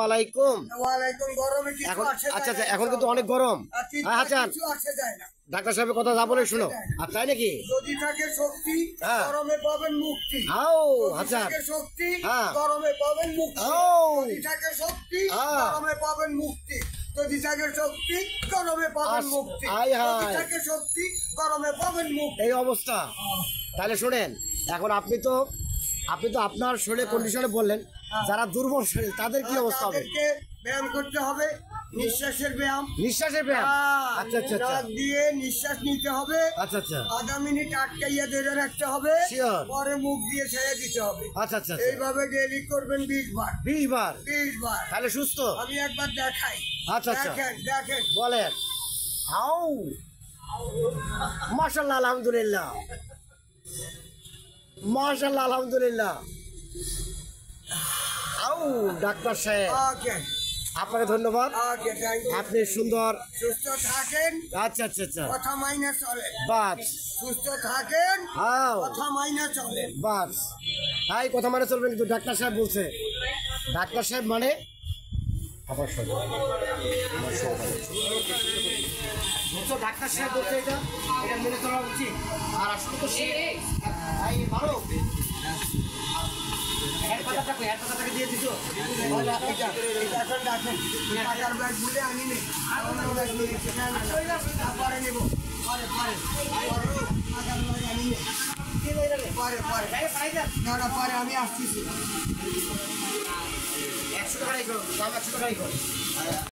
আলাইকুম। ওয়ালাইকুম। গরমে কিছু এখন আসে আচ্ছা যায় আচ্ছা না, এখন কিন্তু অনেক গরম। কিছু আসে যায় না। ডাক্তার সাহেবের কথা যা বলে শুনো। আর তাই নাকি? যদি থাকে শক্তি হ্যাঁ। গরমে পাবেন মুক্তি। আও যদি আচ্ছা থাকে শক্তি হ্যাঁ। গরমে পাবেন মুক্তি। আও যদি থাকে শক্তি হ্যাঁ। গরমে পাবেন মুক্তি। যদি থাকে শক্তি গরমে পাবেন মুক্তি। আয় যদি হায়। থাকে শক্তি গরমে পাবেন মুক্তি। এই অবস্থা। তাহলে শোনেন, এখন আপনি তো আপনার শরীরের কন্ডিশনে বললেন, যারা দুর্বল শরীর তাদের কি অবস্থা হবে? তাদেরকে ব্যায়াম করতে হবে, নিঃশ্বাসের ব্যায়াম। নিঃশ্বাসের ব্যায়াম। আচ্ছা আচ্ছা আচ্ছা নাক দিয়ে নিঃশ্বাস নিতে হবে। আচ্ছা আচ্ছা আধা মিনিট আটকাইয়া ধরে রাখতে হবে, Sure. পরে মুখ দিয়ে ছেড়ে দিতে হবে। আচ্ছা আচ্ছা আচ্ছা। এইভাবে ডেইলি করবেন 20 বার। 20 বার। 20 বার। তাহলে সুস্থ। আমি একবার দেখাই। আচ্ছা আচ্ছা দেখেন বলেন। আও মাশাআল্লাহ, আলহামদুলিল্লাহ, মাশাআল্লাহ, আলহামদুলিল্লাহ। আও ডাক্তার সাহেব, ওকে আপনাকে ধন্যবাদ। ওকে, থ্যাংক ইউ। আপনি সুন্দর। সুস্থ থাকেন, আচ্ছা আচ্ছা আচ্ছা কথা মাইনে চলেন। বাস। সুস্থ থাকেন, আও কথা মাইনে চলেন। বাস। তাই কথা মানে চলবেন, কিন্তু ডাক্তার সাহেব বলছে। ডাক্তার সাহেব মানে আমার সাথে ডাক্তার সাহেব বলছে এটা মেনে চলা উচিত। আর আসলে তো সে ভালো কথাটাকে দিয়ে দিত। এখন দেখেন টাকার ব্যাগ ভুলে আনি নেই, পরে নেব, পরে পরে টাকার ব্যাগ আনি নেই, পরে পরে না পরে আমি আসতেছি। 100 টাকাই করো, 100 টাকাই করো।